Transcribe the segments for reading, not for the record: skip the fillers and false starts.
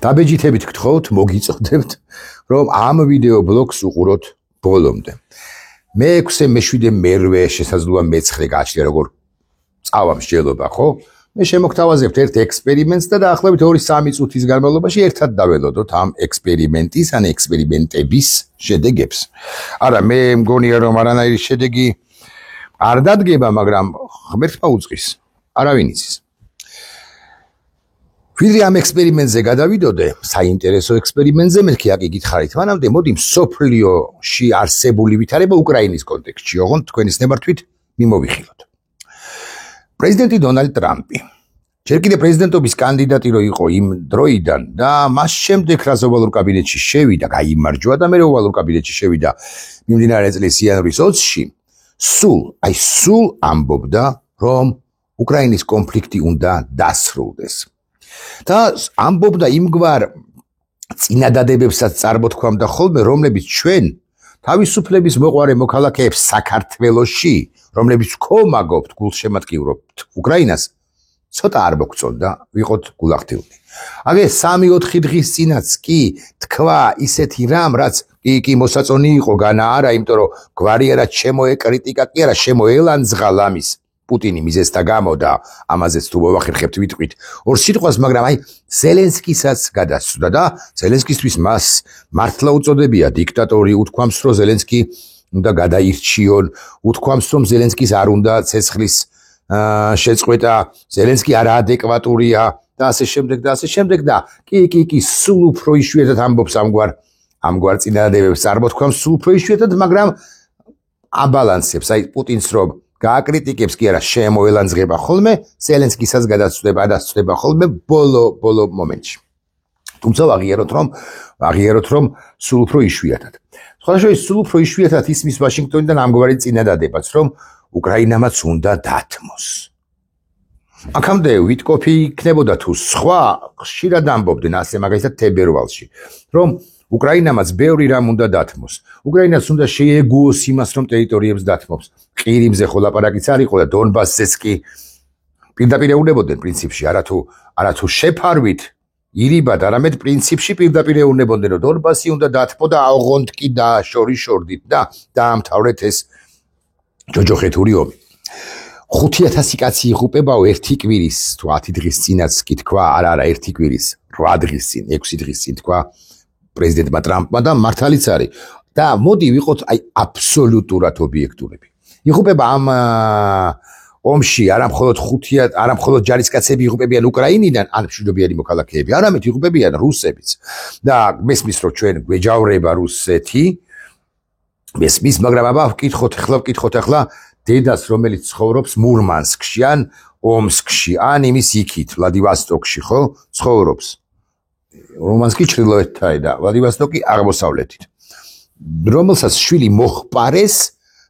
დაბეჯითებით გთხოვთ, მოგიწოდებთ, რომ ამ ვიდეო ბლოგს უყუროთ ბოლომდე. მე-6, მე-7, მე-8 შესაძლოა მე-9 გააჩნია როგორ წავა მსჯელობა, ხო? მე შემოგთავაზებთ ერთ ექსპერიმენტს და დაახლოებით 2-3 წუთის განმავლობაში ერთად დაველოდოთ ამ ექსპერიმენტის, ან ექსპერიმენტების შედეგებს. არა, მე მგონია რომ არანაირი შედეგი არ დადგება, მაგრამ ღმერთმა უწყის, არავინ იცის. ვიდრე ამ ექსპერიმენტზე გადავიდოდე, საინტერესო ექსპერიმენტზე, მეთქი აკი გითხარით, მანამდე მოდი მსოფლიოში არსებული ვითარება უკრაინის კონტექსტში, ოღონდ თქვენის ნებართვით მიმოვიხილოთ. პრეზიდენტი დონალდ ტრამპი ჯერ კიდევ პრეზიდენტობის კანდიდატი რო იყო იმ დროიდან და მას შემდეგ რაც ოვალურ კაბინეტში შევიდა, გაიმარჯვა და მე ოვალურ კაბინეტში შევიდა მიმდინარე წლის იანვრის 20-ში, სულ ამბობდა, რომ უკრაინის კონფლიქტი უნდა დასრულდეს. და ამბობდა იმგვარ წინადადებებსაც წარმოთქვამდა ხოლმე, რომლებიც ჩვენ თავისუფლების მოყვარე მოქალაქეებს საქართველოში, რომლებიც ვქომაგობთ, გულშემატკივრობთ უკრაინას, ცოტა არ მოგწონდა, ვიყოთ გულახდილნი. აგე 3-4 დღის წინაც კი თქვა ისეთი რამ, რაც კი მოსაწონი იყო, განა არა, იმიტომ რომ გვარიერად შემოეკრიტიკა კი არა, შემოელანძღა ლამის პუტინი მიზეზთა გამო და ამაზეც თუ მოვახერხებთ ვიტყვით ორ სიტყვას, მაგრამ აი ზელენსკისაც გადასცდა და ზელენსკისთვის მას მართლა უწოდებია დიქტატორი, უთქვამს რომ ზელენსკი უნდა გადაირჩიონ, უთქვამს რომ ზელენსკის არ უნდა ცეცხლის შეწყვეტა, ზელენსკი არაადეკვატურია და ასე შემდეგ და ასე შემდეგ და კი სულ უფრო იშვიათად ამბობს ამგვარ წინადადებებს წარმოთქვამს სულ უფრო იშვიათად, მაგრამ აბალანსებს, აი პუტინს რომ გააკრიტიკებს კი არა, შემოელანძღება ხოლმე, ზელენსკისაც გადასწრება ხოლმე ბოლო მომენტში. თუმცა ვაღიაროთ რომ სულ უფრო იშვიათად. სხვადასხვა სულ უფრო იშვიათად ისმის ვაშინგტონიდან ამგვარი წინადადებაც, რომ უკრაინამაც უნდა დათმოს. აქამდე ვიტკოფი იქნებოდა თუ სხვა ხშირად ამბობდნენ ასე მაგალითად თებერვალში, რომ უკრაინამაც ბევრი რამ უნდა დათმოს. უკრაინას უნდა შეეგუოს იმას, რომ ტერიტორიებს დათმობს. ყირიმზე ხო ლაპარაკიც არ იყო და დონბასზეც კი პირდაპირ ეუბნებოდნენ პრინციპში, არათუ შეფარვით ირიბად, არამედ პრინციპში პირდაპირ ეუბნებოდნენ, რომ დონბასი უნდა დათმო და ოღონდ კი შორით და დაამთავრეთ ეს ჯოჯოხეთური ომი. 5000 კაცი იღუპებაო ერთი კვირის, თუ 10 დღის წინაც კი თქვა, არა, ერთი კვირის, 8 დღის წინ, 6 დღის წინ თქვა პრეზიდენტმა ტრამპმა და მართალიც არის. და მოდი ვიყოთ აი აბსოლუტურად ობიექტურები. იღუპება ამ ომში არა მხოლოდ ჯარისკაცები იღუპებიან უკრაინიდან, ან მშვიდობიანი მოქალაქეები, არამედ იღუპებიან რუსებიც. და მესმის რომ ჩვენ გვეჯავრება რუსეთი, მესმის, მაგრამ აბა ვკითხოთ ახლა დედას, რომელიც ცხოვრობს მურმანსკში, ან ომსკში, ან იმის იქით, ვლადივოსტოკში, ხო, ცხოვრობს. მურმანსკი ჩრდილოეთთან და ვლადივოსტოკი აღმოსავლეთით. რომელსაც შვილი მოხპარეს,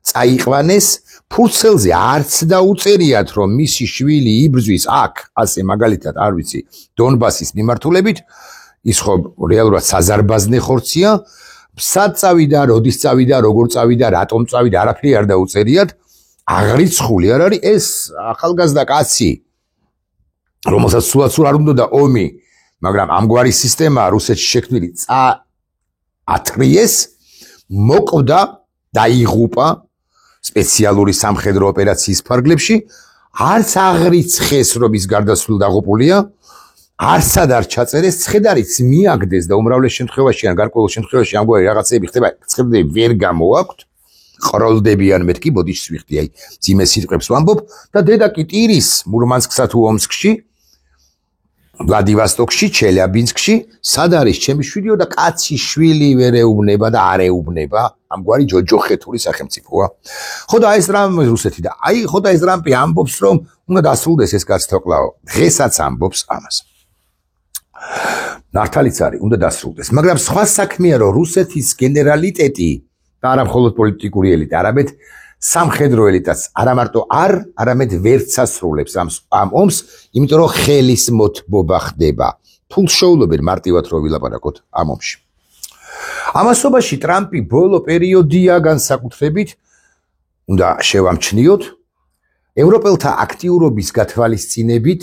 წაიყვანეს, ფურცელზე არც დაუწერიათ, რომ მისი შვილი იბრძვის აქ, ასე მაგალითად, არ ვიცი, დონბასის მიმართულებით, ის ხო რეალურად საზარბაზნე ხორცია, სად წავიდა, როდის წავიდა, როგორ წავიდა, რატომ წავიდა, არაფერი არ დაუწერიათ, აღრიცხული არ არის ეს ახალგაზრდა კაცი, რომელსაც სულაც არ უნდა ომი, მაგრამ ამგვარი სისტემა რუსეთში შექმნილი ათრიეს, მოკვდა, დაიღუპა სპეციალური სამხედრო ოპერაციის ფარგლებში, არც აღრიცხეს, რომ ის გარდაცვლილ დაღუპულია, არცად არ ჩაწერეს, ცხედარიც მიაგდეს და უმრავლეს შემთხვევაში ან გარკვეულ შემთხვევაში ამგვარი რაღაცები ხდება, ცხედები ვერ გამოაქვთ, ყროლდებიან, მეთქი ბოდიშს ვიხდი, აი ძიმე სიტყვებს ვამბობ და დედა კი ტირის მურმანსკსა თუ ომსკში, ვლადივოსტოკში, ჩელიაბინსკში, სად არის ჩემი შვილიო და კაცი შვილი ვერ ეუბნება და არ ეუბნება, ამგვარი ჯოჯოხეთური სახელმწიფოა. ხო და ეს რამ რუსეთი და აი ხო და ეს რამპი ამბობს, რომ უნდა დასრულდეს ეს კაცთოკლაო. დღესაც ამბობს ამას. მართალიც არის, უნდა დასრულდეს, მაგრამ სხვა საქმეა, რომ რუსეთის გენერალიტეტი და არა მხოლოდ პოლიტიკური ელიტა, არამედ სამხედრო ელიტაც არა მარტო არამედ ვერც ასრულებს ამ ომს, იმიტომ რომ ხელის მოთბობა ხდება. ფულს შეულობენ მარტივად რო ვილაპარაკოთ ამ ომში. ამასობაში ტრამპი ბოლო პერიოდია განსაკუთრებით უნდა შევამჩნიოთ ევროპელთა აქტიურობის გათვალისწინებით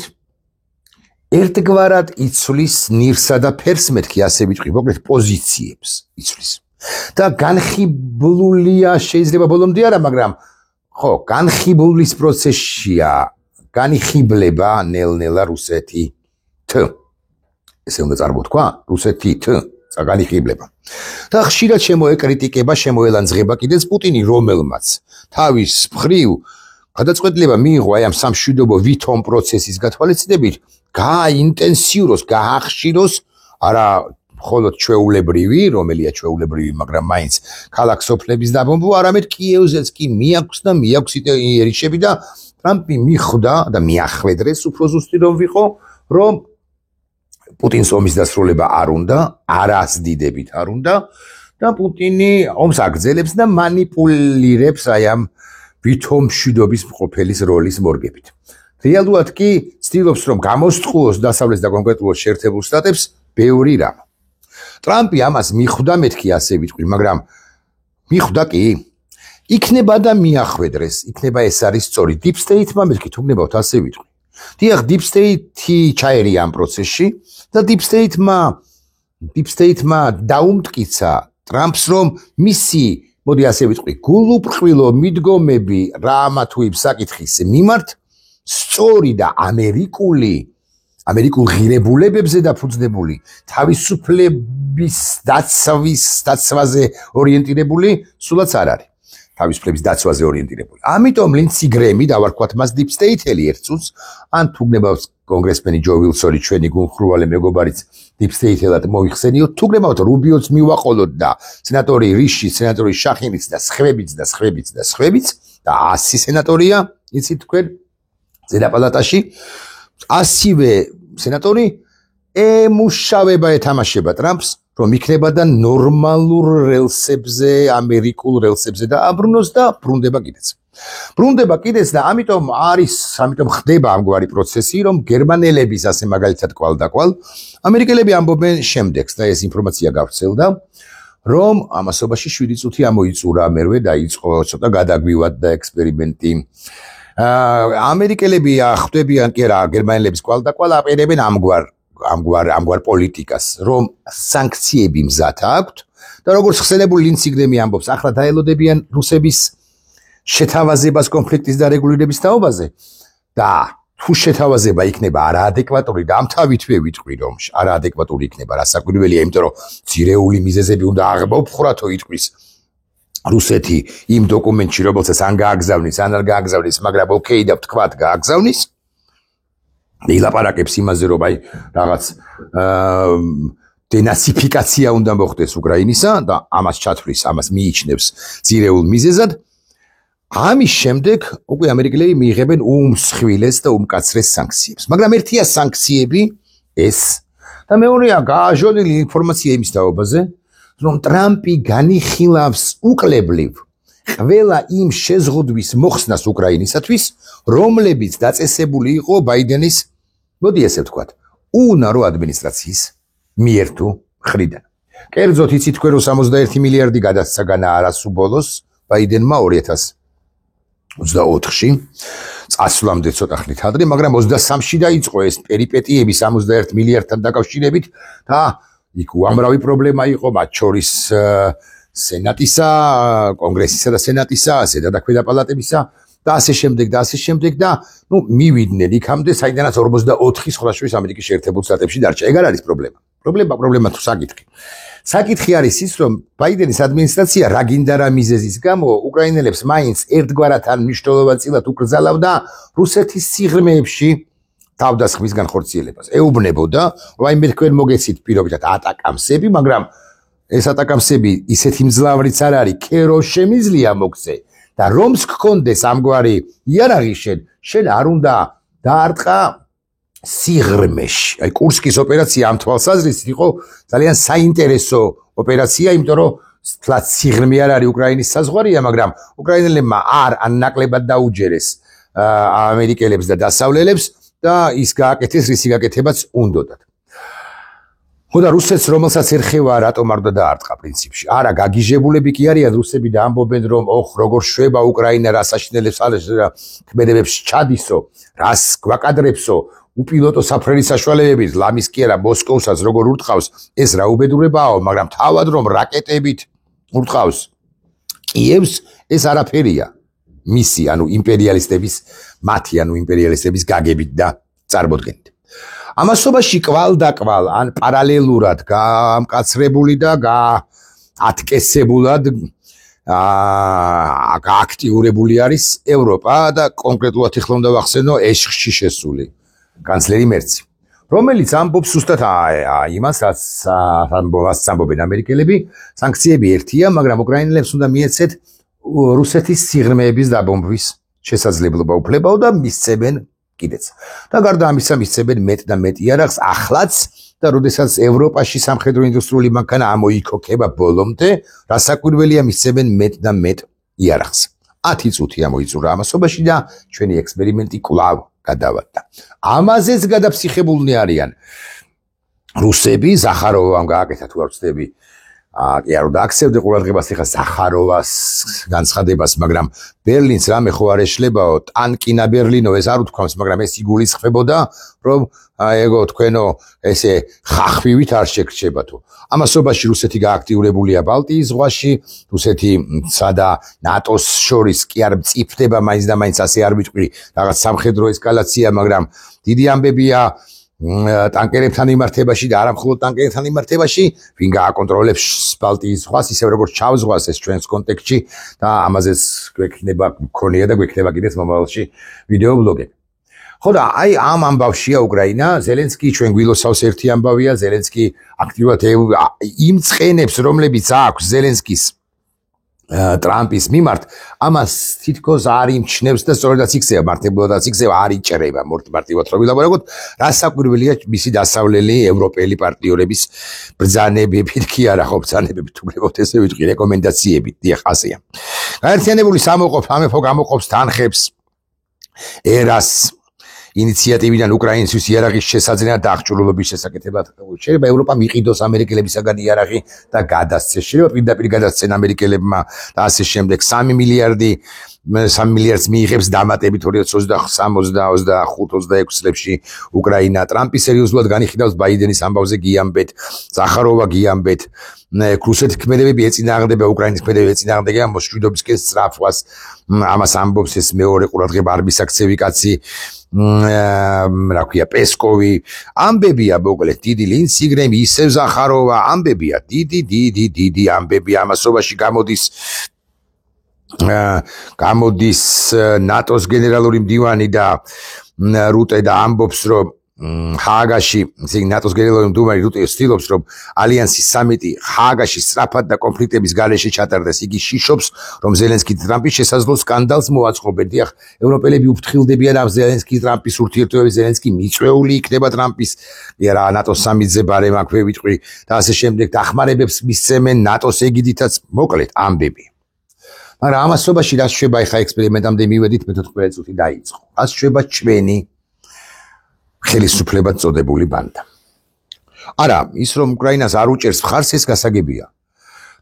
ერთგვარად იცვლის ნირსა და ფერს მეთქი ასე ვიტყვი, მოკლედ პოზიციებს იცვლის. და განხიბლულია შეიძლება ბოლომდე არა, მაგრამ ხო, განხიბლის პროცესშია, განიხიბლება ნელ-ნელა რუსეთი T. ესე უნდა წარმოთქვა, რუსეთი T. განიხიბლება. და ხშირად შემოეკრიტიკება, შემოელანძღება კიდეც პუტინი, რომელმაც თავის მხრივ გადაწყვეტილება მიიღო აი ამ სამშვიდობო ვითომ პროცესის გათვალისწინებით, გააინტენსიუროს, გაახშიროს, არა მხოლოდ ჩვეულებრივი, რომელია ჩვეულებრივი, მაგრამ მაინც ქალაქ სოფლების დაბომბვა, არამედ კიევზეც კი მიაქვს და მიაქვს იერიშები და ტრამპი მიხვდა და მიახვედრეს, უფრო ზუსტი რომ ვიყო, რომ პუტინს ომის დასრულება არ უნდა, არასდიდებით არ უნდა და პუტინი ომს აგრძელებს და მანიპულირებს აი ამ ვითომ მშვიდობის მყოფელის როლის მორგებით. რეალურად კი ცდილობს რომ გამოსწყულოს დასავლეთს და კონკრეტულად შეერთებულ შტატებს ბევრი რამ. ტრამპი ამას მიხვდა მეთქი ასე ვიტყვი, მაგრამ მიხვდა კი იქნება და მიახვედრეს, იქნება ეს არის სწორი deep state-მა მეთქი თუ გნებავთ ასე ვიტყვი. დიახ, deep state-ი ჩაერია ამ პროცესში და deep state-მა დაუმტკიცა ტრამპს რომ მისი მოდი ასე ვიტყვი, გულუბრყვილო მიდგომები რა ამა თუ იმ საკითხის მიმართ სწორი და ამერიკულ ღირებულებებზე დაფუძნებული თავისუფლების დაცვაზე ორიენტირებული სულაც არ არის. თავისუფლების დაცვაზე ორიენტირებული. ამიტომ ლინცი გრემი დავარქვათ მას deep state-ელი ერთ წუთს, ან თუ გნებავთ კონგრესმენი ჯო ვილსონი ჩვენი გულხრუვალე მეგობარიც deep state-ელად მოიხსენიოთ, თუ გნებავთ რუბიოც მივაყოლოთ და სენატორი რიში, სენატორი შახინიც და სხვებიც და 100 სენატორია, იცით თქვენ ზედა პალატაში 100-ვე სენატორი ემუშავება ეთამაშება ტრამპს, რომ იქნება და ნორმალურ რელსებზე, ამერიკულ რელსებზე და აბრუნოს და ბრუნდება კიდეც და ამიტომ ხდება ამგვარი პროცესი, რომ გერმანელების ასე მაგალითად კვალდაკვალ ამერიკელები ამბობენ შემდეგს და ეს ინფორმაცია გავრცელდა, რომ ამასობაში 7 წუთი ამოიწურა, მერვე დაიწყო ცოტა გადაგვივად და ექსპერიმენტი. ამერიკელები ხვდებიან კი რა, გერმანელების კვალდაკვალ აპირებენ ამგვარ პოლიტიკას, რომ სანქციები მზად აქვთ და როგორც ხსენებული ლინცი გრემი ამბობს, ახლა დაელოდებიან რუსების შეთავაზებას კონფლიქტის დარეგულირების თაობაზე და თუ შეთავაზება იქნება არაადეკვატური და ამ თავითვე ვიტყვი, რომ არაადეკვატური იქნება, რასაკვირველია, იმიტომ რომ ძირეული მიზეზები უნდა აღმოფხრათო იტყვის რუსეთი იმ დოკუმენტში, რომელსაც ან გააგზავნის, ან არ გააგზავნის, მაგრამ ოკეი და ვთქვათ გააგზავნის. ილაპარაკებს იმაზე, რომ აი რაღაც დენაციფიკაცია უნდა მოხდეს უკრაინისა და ამას ჩათვლის, ამას მიიჩნევს ძირეულ მიზეზად. ამის შემდეგ უკვე ამერიკელები მიიღებენ უმსხვილეს და უმკაცრეს სანქციებს. მაგრამ ერთია სანქციები ეს და მეორეა გააჟონილი ინფორმაცია იმის თაობაზე, რომ ტრამპი განიხილავს უკლებლივ ყველა იმ შეზღუდვის მოხსნას უკრაინისათვის, რომლებიც დაწესებული იყო ბაიდენის, მოდი ესე ვთქვათ, უუნარო ადმინისტრაციის მიერ თუ მხრიდან. კერძოდ იცით თქვენ რომ 61 მილიარდი გადასცა განა არასუ ბოლოს ბაიდენმა 2024-ში, წასვლამდე ცოტა ხნით ადრე, მაგრამ 23-ში დაიწყო ეს პერიპეტიები 61 მილიარდთან დაკავშირებით და იქ უამრავი პრობლემა იყო, მათ შორის სენატისა, კონგრესისა და სენატისა, ზედა და ქვედა პალატებისა და ასე შემდეგ და მივიდნენ იქამდე, საიდანაც 44 სხვა შორის ამერიკის შეერთებულ შტატებში დარჩა. ეგ არ არის პრობლემა. პრობლემა თუ საკითხი. საკითხი არის ის, რომ ბაიდენის ადმინისტრაცია რა გინდა რა მიზეზის გამო უკრაინელებს მაინც ერთგვარად ან მნიშვნელოვანწილად უკრძალავდა რუსეთის სიღრმეებში თავდასხმის განხორციელებას. ეუბნებოდა, რომ აი მე თქვენ მოგეცით პირობითად ატაკამსები, მაგრამ ეს ატაკამსები ისეთი მძლავრიც არ არის, კერო შემიძლია მოგცე და რომს გქონდეს ამგვარი იარაღი შენ არ უნდა დაარტყა სიღრმეში. აი კურსკის ოპერაცია ამ თვალსაზრისით იყო ძალიან საინტერესო ოპერაცია, იმიტომ რომ თლაც სიღრმე არ არის უკრაინის საზღვარია, მაგრამ უკრაინელებმა არ ნაკლებად დაუჯერეს ამერიკელებს და დასავლელებს და ის გააკეთეს, რისი გაკეთებაც უნდოდათ. ხოდა რუსეთს რომელსაც ერხევა რატომ არ უნდა დაარტყა პრინციპში. არა, გაგიჟებულები კი არიან რუსები და ამბობენ რომ როგორ შვება უკრაინა, რას აშინელებს ქმედებებს ჩადისო, რას გვაკადრებსო, უპილოტო საფრენი საშუალებებით ლამის კი არა მოსკოვსაც როგორ ურტყავს ეს რა უბედურებაა, მაგრამ თავად რომ რაკეტებით ურტყავს კიევს ეს არაფერია მისი იმპერიალისტების გაგებით და წარმოდგენით. ამასობაში კვალ და კვალ ან პარალელურად გამკაცრებული და ათკესებულად აქტიურებული არის ევროპა და კონკრეტულად ეხლა უნდა ვახსენო ეშხში შესული კანცლერი მერცი, რომელიც ამბობს ზუსტად იმას, რაც ამბობენ ამერიკელები, სანქციები ერთია, მაგრამ უკრაინელებს უნდა მიეცეთ რუსეთის სიღრმეების დაბომბვის შესაძლებლობა უფლებაო და მისცემენ კიდეც. და გარდა ამისა მისცემენ მეტ და მეტ იარაღს ახლაც და როდესაც ევროპაში სამხედრო ინდუსტრიული მანქანა ამოიქოქება ბოლომდე, რასაკვირველია მისცემენ მეტ და მეტ იარაღს. 10 წუთი ამოიწურა ამასობაში და ჩვენი ექსპერიმენტი კვლავ გადავარდა. ამაზეც გადაფსიხებულნი არიან რუსები, ზახაროვამ გააკეთა თუ არ ვცდები, კი არ უნდა აქცევდე ყურადღებას ეხლა ზახაროვას განცხადებას, მაგრამ ბერლინს რამე ხო არ ეშლებაო, ტანკინა ბერლინო ეს არ უთქვამს, მაგრამ ეს იგულისხმებოდა, რომ ეგო თქვენო ესე ხახვივით არ შეგრჩებათო. ამასობაში რუსეთი გააქტიურებულია ბალტიის ზღვაში, რუსეთისა და ნატოს შორის კი არ მწიფდება მაინც და მაინც ასე არ ვიტყვი რაღაც სამხედრო ესკალაცია, მაგრამ დიდი ამბებია ტანკერებთან იმართებაში და არა მხოლოდ ტანკერებთან იმართებაში, ვინ გააკონტროლებს ბალტიის ზღვას, ისევ როგორც ჩავის ზღვას ეს ჩვენს კონტექსტში და ამაზეც გვექნება მქონია და გვექნება კიდეც მომავალში ვიდეო ბლოგები. ხო და აი ამ ამბავშია უკრაინა, ზელენსკი ჩვენ გვილოსავს ერთი ამბავია, ზელენსკი აქტიურად იმწყენებს, რომლებიც აქვს ზელენსკის ტრამპის მიმართ, ამას თითქოს არ იმჩნევს და სწორედაც იქცევა, მართებულადაც იქცევა, არ იჭრება მარტივად რომ ვილაპარაკოთ, რასაკვირველია მისი დასავლელი ევროპელი პარტნიორების ბრძანებებით კი არა ხო ბრძანებებით, უბრალოდ ესე ვიტყვი რეკომენდაციებით, დიახ ასეა. გაერთიანებული სამოყოფ ამეფო გამოყოფს თანხებს ერას ინიციატივიდან უკრაინისთვის იარაღის შესაძლებლად დაღჭრულობის შესაკეთებლად. შეიძლება ევროპა მიყიდოს ამერიკელებისაგან იარაღი და გადასცეს. შეიძლება პირდაპირ გადასცენ ამერიკელებმა და ასე შემდეგ 3 მილიარდს მიიღებს დამატებით 2025-26 წლებში უკრაინა. ტრამპი სერიოზულად განიხილავს ბაიდენის ამბავზე გიამბეთ, ზახაროვა გიამბეთ, რუსეთის ქმედებები ეწინააღმდება უკრაინის ქმედებები ეწინააღმდება მოსშვიდობისკენ სწრაფვას. ამას ამბობს ეს მეორე ყურადღება არ მისაქცევი კაცი, რა ქვია პესკოვი, ამბებია მოკლედ დიდი ლინციგრემი, ისევ ზახაროვა, ამბებია დიდი ამბები. ამასობაში გამოდის ნატოს გენერალური მდივანი და რუტე და ამბობს, რომ ჰააგაში, ნატოს გენერალური მდივანი რუტე ცდილობს, რომ ალიანსის სამიტი ჰააგაში სწრაფად და კონფლიქტების გარეშე ჩატარდეს. იგი შიშობს, რომ ზელენსკი ტრამპის შესაძლო სკანდალს მოაწყობენ. დიახ, ევროპელები უფრთხილდებიან ამ ზელენსკი ტრამპის ურთიერთობებს, ზელენსკი მიწვეული იქნება ტრამპის, რა ნატოს სამიტზე ბარემ აქვე ვიტყვი და ასე შემდეგ დახმარებებს მისცემენ ნატოს ეგიდითაც, მოკლედ ამბები. მაგრამ ამასობაში რაც შეება ეხა ექსპერიმენტამდე მივედით, მე-14 წუთი დაიწყო. რაც შეება ჩვენი ხელისუფლებად წოდებული ბანდა. არა, ის რომ უკრაინას არ უჭერს მხარს, ეს გასაგებია.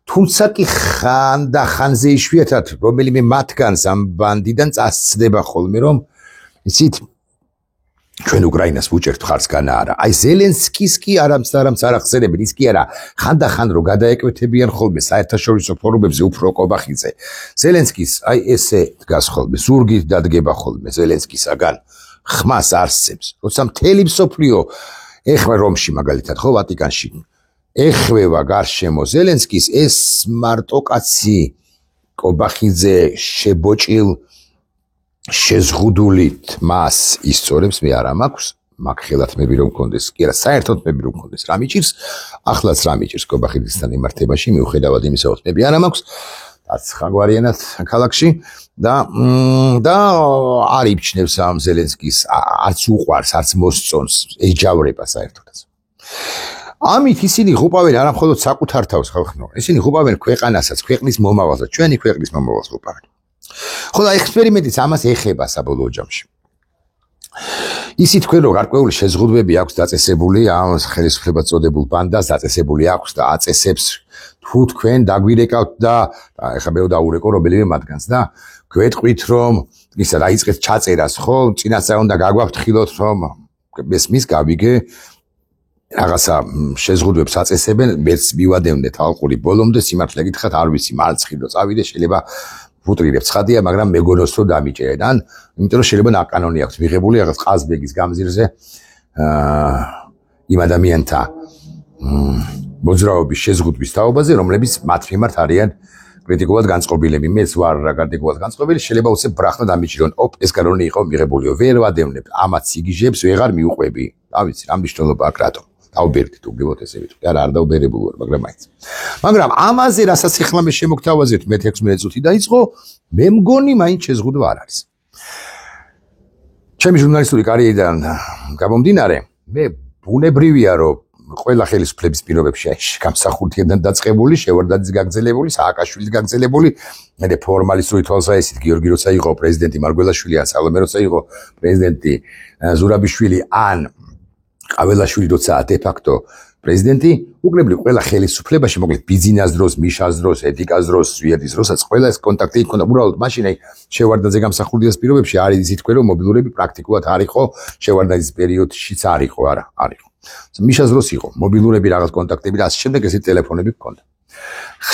თუმცა კი ხანზე იშვიათად რომელიმე მათგანს ამ ბანდიდან წასცდება ხოლმე, რომ იცით ჩვენ უკრაინას ვუჭერთ მხარს განა არა. აი ზელენსკის კი არამც არ ახსენებენ, ის კი არა ხანდახან რო გადაეკვეთებიან ხოლმე საერთაშორისო ფორუმებზე უფრო კობახიძე. ზელენსკის აი ესე დგას ხოლმე, ზურგით დადგება ხოლმე ზელენსკისაგან. ხმას არსებს, როცა მთელი მსოფლიო ეხლა რომში მაგალითად ხო ვატიკანში ეხვევა გარშემო ზელენსკის, ეს მარტო კაცი კობახიძე შებოჭილ შეზღუდულით მას ისწორებს, მე არ მაქვს მაგ ხელათ მები რომ მქონდეს, კი არა საერთოდ მები რომ მქონდეს რა მიჭირს, ახლაც რა მიჭირს კობახიძესთან იმართებაში, მიუხედავად იმისა, რომ მები არ მაქვს ხაგვარიანად ქალაქში და არ იბჩნევს ამ ზელენსკის, არც უყვარს, არც მოსწონს, ეჯავრება საერთოდაც. ამით ისინი ღუპავენ არა მხოლოდ საკუთარ თავს ხალხო, ისინი ღუპავენ ქვეყანასაც, ქვეყნის მომავალსაც, ჩვენი ქვეყნის მომავალს ღუპავენ. ხო და ექსპერიმენტიც ამას ეხება საბოლოო ჯამში. ისი თქვენ რომ გარკვეული შეზღუდვები აქვს დაწესებული ამ ხელისუფლებად წოდებულ ბანდას, დაწესებული აქვს და აწესებს თუ თქვენ დაგვირეკავთ და ეხლა მე დავურეკო რომელიმე მათგანს და გვეტყვით რომ ისა დაიწყეთ ჩაწერას ხო, წინასწარ უნდა გაგვაფრთხილოთ რომ მის გავიგე რაღაცა შეზღუდვებს აწესებენ, მეც მივადევნეთ ალყური ბოლომდე, სიმართლე გითხრათ, არ ვიცი, მარცხილო წავიდე, შეიძლება ვუტრირებ ცხადია, მაგრამ მეგონოს რომ დამიჭერენ, ან იმიტომ რომ შეიძლება ნაკანონი აქვს მიღებული რაღაც ყაზბეგის გამზირზე იმ ადამიანთა მოძრაობის შეზღუდვის თაობაზე, რომლებიც მათ მიმართ არიან კრიტიკულად განწყობილები. მეც ვარ კრიტიკულად განწყობილი, შეიძლება უცებ ბრახნა დამიჭირონ. ეს კანონი იყო მიღებულიო. ვერ ვადევნებ ამათ სიგიჟებს, ვეღარ მიუყვები. რა ვიცი, რა მნიშვნელობა აქვს რატომ? დაუბერდით უბრალოდ ესე ვიტყვი. არა, არ დაუბერებული ვარ, მაგრამ მაინც. მაგრამ ამაზე რასაც ახლა მე შემოგთავაზებთ, მე 16 წუთი დაიწყო, მე მგონი მაინც შეზღუდვა არ არის. ჩემი ჟურნალისტური კარიერიდან გამომდინარე, მე ბუნებრივია, რომ ყველა ხელისუფლების პირობებში გამსახურდიდან დაწყებული, შევარდაძის გაგრძელებული, სააკაშვილის გაგრძელებული, მე ფორმალისტური თვალსაზრისით გიორგი როცა იყო პრეზიდენტი მარგველაშვილი, ან სალომე როცა იყო პრეზიდენტი ზურაბიშვილი, ან ყაველაშვილი როცა დე-ფაქტო პრეზიდენტი, უკრებლივ ყველა ხელისუფლებაში, მოკლედ ბიძინას დროს, მიშას დროს, ეთიკას დროს, ზვიეთის დროსაც ყველა ეს კონტაქტი იქონდა. უბრალოდ მაშინ აი შევარდაძე გამსახურდიას პირობებში არის იცით თქვენ რომ მობილურები პრაქტიკულად არ იყო, შევარდაძის პერიოდშიც არ იყო, არა, არ იყო. მიშას დროს იყო მობილურები რაღაც კონტაქტები და ასე შემდეგ ესეთი ტელეფონები გქონდა.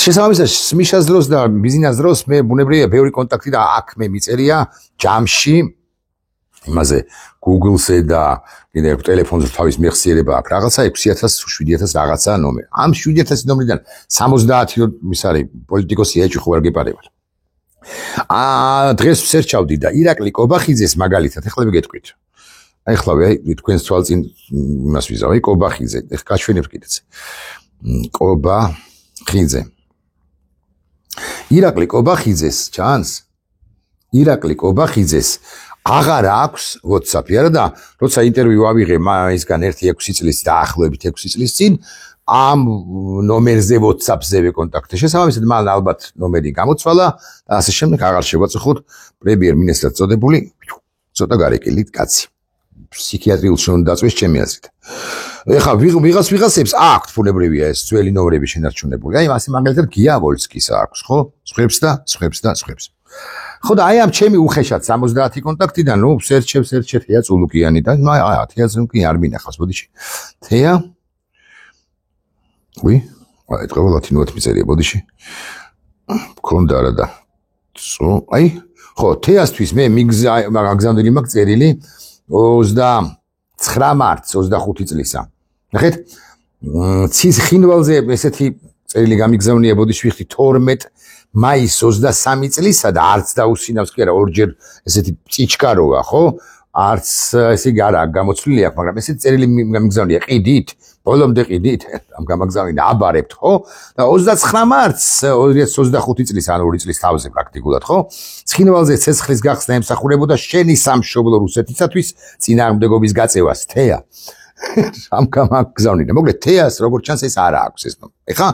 შესაბამისად მიშას დროს და ბიზნეს დროს მე ბუნებრივია ბევრი კონტაქტი და აქ მე მიწერია ჯამში იმაზე Google-ზე და კიდევ ტელეფონზე თავის მეხსიერება აქვს რაღაცა 6000 7000 რაღაცა ნომერი. ამ 7000 ნომრიდან 70 ის არის პოლიტიკოსი ეჭი ხო არ გეპარებათ. დღეს ვსერჩავდი და ირაკლი კობახიძეს მაგალითად ეხლა მიგეტყვით. ეხლავე თქვენს თვალწინ იმას ვიზავ, კობახიძე, ეხ გაშვენებ კიდეც. კობახიძე. ირაკლი კობახიძეს ჩანს? ირაკლი კობახიძეს აღარ აქვს WhatsApp-ი, არა და როცა ინტერვიუ ავიღე მაისგან 1-6 წლის დაახლოებით 6 წლის წინ ამ ნომერზე WhatsApp-ზე ვეკონტაქტე. შესაბამისად მან ალბათ ნომერი გამოცვალა და ასე შემდეგ აღარ შევაწუხოთ პრემიერ-მინისტრად წოდებული ცოტა გარეკილი კაცი. ფსიქიატრიულ შენდაწვის ჩემი აზრით. ეხა ვიღაცებს აქვთ ბუნებრივია ეს ძველი ნომრები შენარჩუნებული. აი ასე მაგალითად გია ვოლსკის აქვს, ხო? სხვებს და სხვებს. ხო და აი ამ ჩემი უხეშად 70 კონტაქტიდან, ნუ სერჩებ თეა წულუკიანი და აი თეა წულუკიანი არ მინახავს, ბოდიში. თეა ვი? აი ტყევა ლათინურად მიწერია, ბოდიში. მქონდა რა და აი ხო, თეასთვის მე მიგზავნილი მაქვს წერილი 29 მარტს 25 წლისა. ნახეთ, ცის ხინვალზე ესეთი წერილი გამიგზავნია ბოდიში ვიხდი 12 მაის 23 წლისა და არც დაუსინავს კი არა ორჯერ ესეთი წიჩკაროა, ხო? არც ესე არა გამოცვლილი აქვს, მაგრამ ესეთი წერილი გამიგზავნია ყიდით, ბოლომდე ყიდით, ამ გამაგზავნია აბარებთ, ხო? და 29 მარტს 2025 წლის ან 2 წლის თავზე პრაქტიკულად, ხო? ცხინვალზე ცეცხლის გახსნა ემსახურებოდა შენი სამშობლო რუსეთისათვის წინააღმდეგობის გაწევას, თეა. ამ გამაგზავნია. მოკლედ თეას როგორც ჩანს ეს არა აქვს ეს ნომერი. ეხა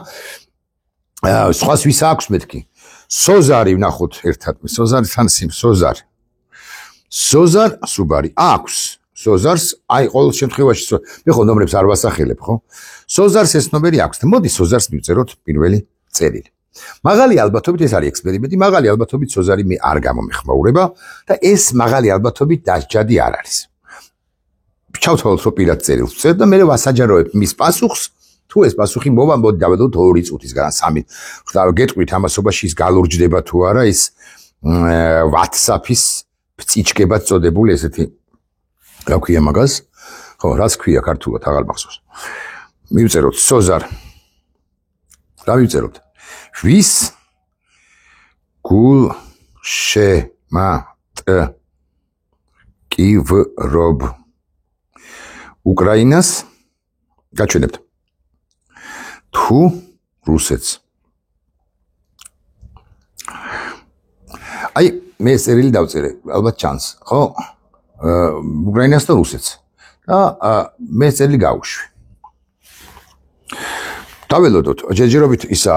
სხვას ვის აქვს მეთქი? სოზარი ვნახოთ ერთად. სოზართან სოზარი. სოზარ სუბარი აქვს. სოზარს აი ყოველ შემთხვევაში მე ხო ნომრებს არ ვასახელებ, ხო? სოზარს ეს ნომერი აქვს. მოდი სოზარს მივწეროთ პირველი წერილი. მაღალი ალბათობით ეს არის ექსპერიმენტი, მაღალი ალბათობით სოზარი მე არ გამომეხმაურება და ეს მაღალი ალბათობით დასჯადი არ არის. ჩავთვალოთ რომ პირად წერილს ვწერ და მე ვასაჯაროებ მის პასუხს. თუ ეს პასუხი მოვა, მოდი დავედოთ 2 წუთისგან 3. ხდა გეტყვით ამასობაში ის გალურჯდება თუ არა ის WhatsApp-ის ფწიჩკებად წოდებული ესეთი რა ქვია მაგას? ხო, რაც ქვია ქართულად აღარ მახსოვს. მივწეროთ სოზარ. რა მივწეროთ? ვის გულ შემატკივრობ უკრაინას გაჩვენებთ. თუ რუსეთს. აი მე ეს წერილი დავწერე, ალბათ ჩანს, ხო? უკრაინას და რუსეთს. და მე ეს წერილი გავუშვი. დაველოდოთ, ჯერჯერობით ისა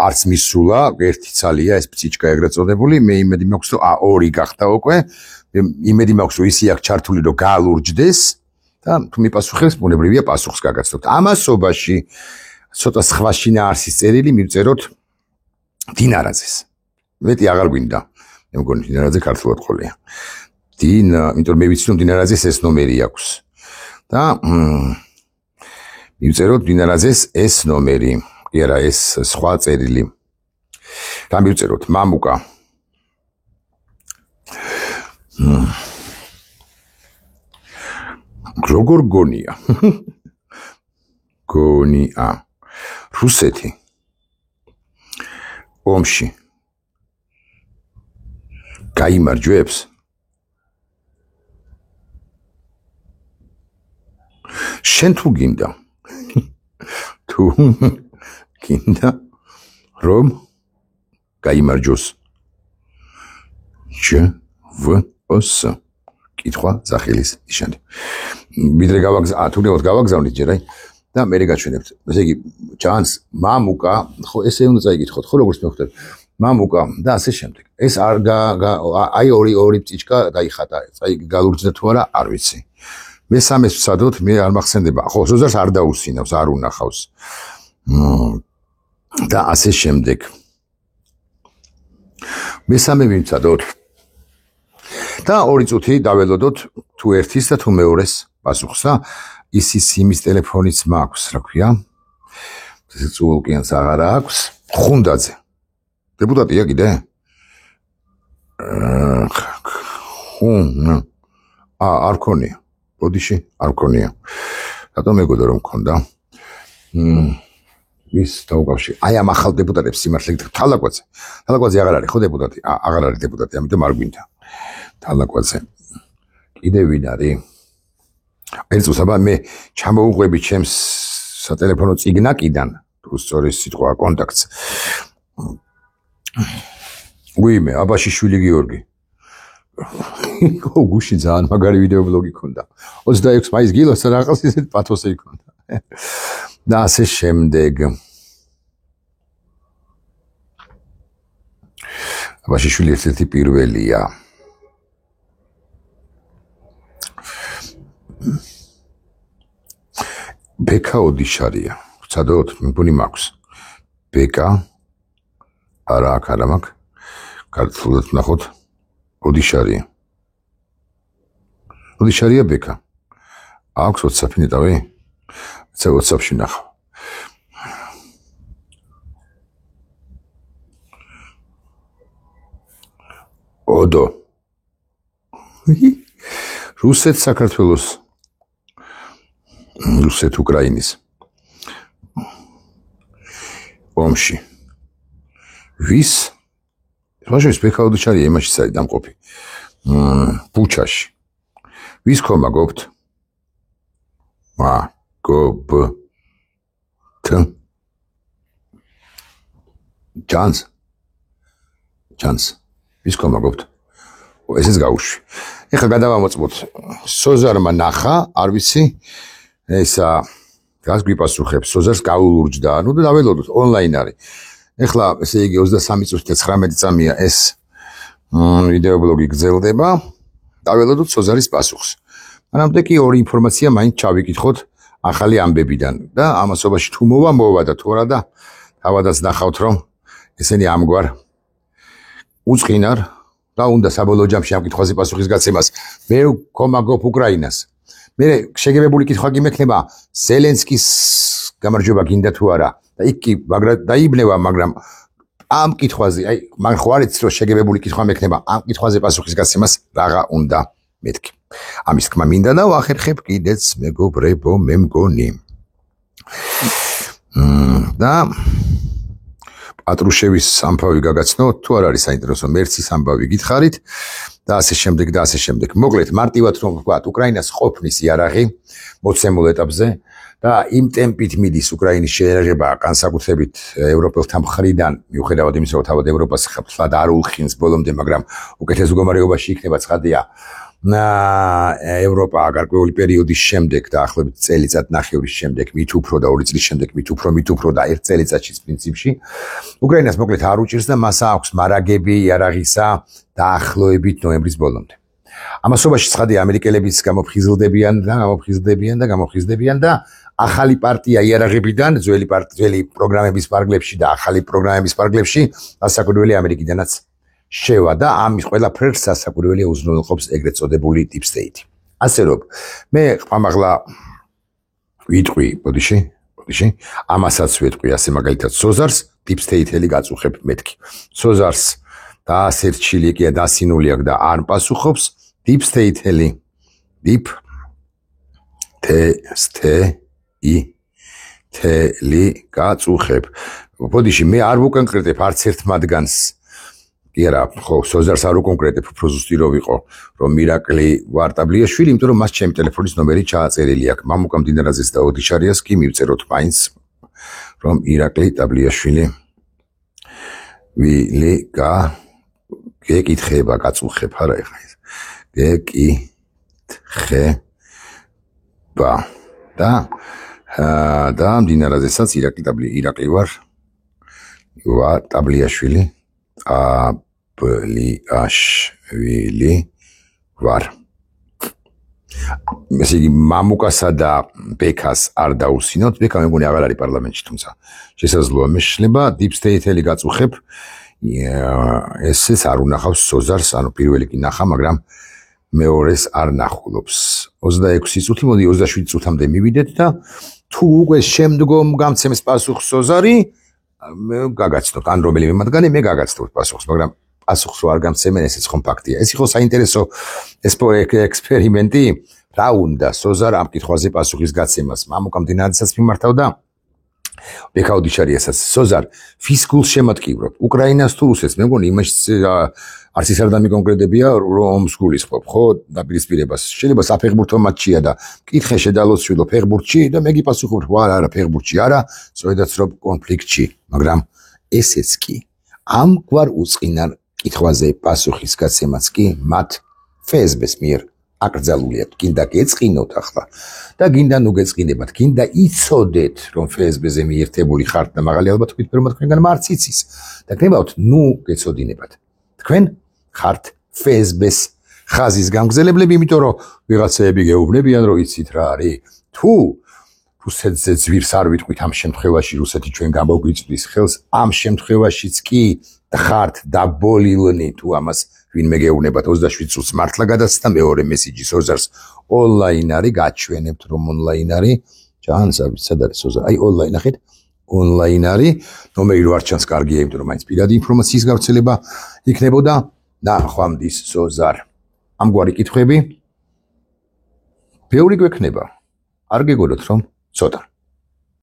არც მისულა, ერთი ცალია ეს ფწიჩკა ეგრეთ წოდებული, მე იმედი მაქვს რომ 2 გახდა უკვე, იმედი მაქვს რომ ისი აქ ჩართული რომ გაალურჯდეს და თუ მიპასუხებს, ბუნებრივია პასუხს გაგაცნობთ. ამასობაში ცოტა სხვა შინაარსის წერილი მივწეროთ დინარაძეს. მეტი აღარ გვინდა. მე მგონი დინარაძე ქართულად ყოლია. იმიტომ რომ მე ვიცი რომ დინარაძეს ეს ნომერი აქვს და მივწეროთ დინარაძეს ეს ნომერი კი არა ეს სხვა წერილი და მივწეროთ მამუკა როგორ გონია გონია რუსეთი ომში გაიმარჯვებს შენ თუ გინდა რომ გაიმარჯოს ჟ-ვ-ოს კითხვა სახელის ნიშანი ვიდრე გავაგზავნით ჯერ აი და მე გაჩვენებთ ესე იგი ჩანს მამუკა ხო ესე უნდა წაიკითხოთ ხო როგორც მეხუთებ მამუკა და ასე შემდეგ ეს არ აი ორი წიჩკა დაიხატა აი გალურჯდა თუ არა არ ვიცი მესამეს ვცადოთ მე არ მახსენდება ხო ზოზარს არ დაუსინავს არ უნახავს და ასე შემდეგ მესამე ვიმცადოთ და 2 წუთი დაველოდოთ თუ ერთის და თუ მეორეს პასუხს და ის იმის ტელეფონიც მაქვს რა ქვია ეს წულკიანს აღარ აქვს ხუნდაძე დეპუტატია კიდე არ ქონია ბოდიში არ ქონია რატომ მეგონა რომ ქონდა ვის დაუკავშირე აი ამ ახალ დეპუტატებს სიმართლე თალაკვაძე აღარ არის ხო დეპუტატი აღარ არის დეპუტატი ამიტომ არ გვინდა თალაკვაძე კიდე ვინ არის ერთ უსაბა მე ჩამოუყვები ჩემს სატელეფონო წიგნაკიდან თუ სწორი სიტყვა კონტაქტს ვიმე აბაშიშვილი გიორგი გუში ძალიან მაგარი ვიდეო ბლოგი ქონდა 26 მაისს გილოს რაღაც ისეთ პათოსი ქონდა და ასე შემდეგ აბაშიშვილი ერთ-ერთი პირველია ბეკა ოდიშარია ვცადოთ მგონი მაქვს ბეკა არა აქ არა მაქვს ქართულად ნახოთ ოდიშარია ბეკა აქვს WhatsApp-ი ნეტავი ცა WhatsApp-ში ნახავ ოდო რუსეთ საქართველოს რუსეთ უკრაინის ომში ვის ვაშოს ბეკაუდიჩარია იმაში საი დამყოფი ბუჩაში ვის ხომა გობთ გობთ ჩანს ვის ხომა გობთ ესეც გაუშვი ეხლა გადავამოწმოთ სოზარმა ნახა არ ვიცი ესა გას გვიპასუხებს სოზარს გაულურჯდა ნუ და დაველოდოთ ონლაინ არის ეხლა ესე იგი 23 წუთი და 19 წამია ეს ვიდეო ბლოგი გრძელდება დაველოდოთ სოზარის პასუხს მანამდე კი ორი ინფორმაცია მაინც ჩავიკითხოთ ახალი ამბებიდან და ამასობაში თუ მოვა და თუ არა და თავადაც ნახავთ რომ ესენი ამგვარ უწყინარ და უნდა საბოლოო ჯამში ამ კითხვაზე პასუხის გაცემას მე ვქომაგობ უკრაინას მე შეგებებული კითხვა გიმექნება ზელენსკის გამარჯვება გინდა თუ არა და იქ კი დაიბნევა მაგრამ ამ კითხვაზე აი მან ხო არის რომ შეგებებული კითხვა მექნება ამ კითხვაზე პასუხის გაცემას რაღა უნდა მეთქი ამის თქმა მინდა და ვახერხებ კიდეც მეგობრებო მე მგონი და პატრუშევის ამბავი გაგაცნოთ თუ არ არის საინტერესო მერცის ამბავი გითხარით და ასე შემდეგ მოკლედ მარტივად რომ ვთქვათ უკრაინას ყოფნის იარაღი მოცემულ ეტაპზე და იმ ტემპით მიდის უკრაინის შეერაღება განსაკუთრებით ევროპელთა მხრიდან მიუხედავად იმისა რომ თავად ევროპას ხლად არ ულხინს ბოლომდე მაგრამ უკეთეს მდგომარეობაში იქნება ცხადია ევროპა გარკვეული პერიოდის შემდეგ დაახლოებით წელიწად ნახევრის შემდეგ მით უფრო და 2 წლის შემდეგ მით უფრო და 1 წელიწადში პრინციპში უკრაინას მოკლედ არ უჭირს და მას აქვს მარაგები იარაღისა დაახლოებით ნოემბრის ბოლომდე ამასობაში ცხადია ამერიკელებიც გამოფხიზდებიან და ახალი პარტია იარაღებიდან ძველი პროგრამების პარგლებში და ახალი პროგრამების პარგლებში ასაკურველი ამერიკიდანაც შევა და ამის ყველაფერს სასაკვირველია უზრუნველყოფს ეგრეთ წოდებული deep state. ასე რომ მე ყამაღლა ვიტყვი, ბოდიში, ამასაც ვიტყვი ასე მაგალითად სოზარს deep state-ელი გაწუხებ მეთქი. სოზარს დაასერჩილი კი დასინული აქვს და არ პასუხობს deep state-ელი deep state-ელი გაწუხებ. ბოდიში მე არ ვუკონკრეტებ არც ერთ მათგანს კი არა, ხო, სოზარს არ უკონკრეტებ, უფრო ზუსტი რო ვიყო, რომ მირაკლი ვარ ტაბლიაშვილი, იმიტომ რომ მას ჩემი ტელეფონის ნომერი ჩააწერილი აქვს. მამუკა მდინარაძეს და ოდიშარიას კი მივწეროთ მაინც, რომ ირაკლი ტაბლიაშვილი ვილი გეკითხება, გაწუხებ, არა ეხლა ეს. გეკითხება და მდინარაძესაც ირაკლი ვარ ტაბლიაშვილი ვარ. ესე იგი მამუკასა და ბექას არ დაუსინოთ, ბექა მეგონი აღარ არის პარლამენტში, თუმცა შესაძლოა მე შეიძლება deep state-ელი გაწუხებ, ესეც არ უნახავს სოზარს, ანუ პირველი კი ნახა, მაგრამ მეორეს არ ნახულობს. 26 წუთი, მოდი 27 წუთამდე მივიდეთ და თუ უკვე შემდგომ გამცემს პასუხს სოზარი, მე გაგაცნობთ, ან რომელიმე მათგანი მე გაგაცნობთ პასუხს, მაგრამ პასუხს რო არ გამცემენ, ესეც ხომ ფაქტია. ეს იყო საინტერესო ექსპერიმენტი, რა უნდა სოზარ ამ კითხვაზე პასუხის გაცემას. მამუკა მდინარაძესაც მიმართავდა, ბექა ოდიშარიასაც. სოზარ, ვის გულს შემატკივრობ? უკრაინას თუ რუსეთს? მე მგონი იმაში არც ის არ დამიკონკრეტებია, რომ სგულისხმობ, ხო, დაპირისპირებას. შეიძლება საფეხბურთო მატჩია და მკითხე შედალოცვილო ფეხბურთში და მე გიპასუხობ, არა, ფეხბურთში არა, სწორედაც რომ კონფლიქტში, მაგრამ ესეც კი ამგვარ უწყინარ კითხვაზე პასუხის გაცემაც კი მათ FSB-ს მიერ აკრძალულია. გინდა გეწყინოთ ახლა და გინდა ნუ გეწყინებათ, გინდა იცოდეთ რომ FSB-ზე მიერთებული ხართ და მაღალი ალბათ ვთქვით რომ თქვენგან მარც იცის და გნებავთ ნუ გეცოდინებათ. თქვენ ხართ FSB-ს ხაზის გამგზელებლები, იმიტომ რომ ვიღაცები გეუბნებიან რომ იცით რა არის. თუ რუსეთზე ძვირს არ ვიტყვით ამ შემთხვევაში, რუსეთი ჩვენ გამოგვიწვდის ხელს, ამ შემთხვევაშიც კი ხართ დაბოლილნი თუ ამას ვინმე გეუბნებათ 27 წუთს მართლა გადაცდა მეორე მესიჯი სოზარს ონლაინ არის, გაჩვენებთ რომ ონლაინ არის, ჩანს სად არის სოზარ, აი ონლაინ ნახეთ, ონლაინ არის, ნომერი რო არ ჩანს კარგია, იმიტომ რომ მაინც პირადი ინფორმაციის გავრცელება იქნებოდა. ნახვამდის სოზარ, ამგვარი კითხვები ბევრი გვექნება, არ გეგონოთ რომ ცოტა.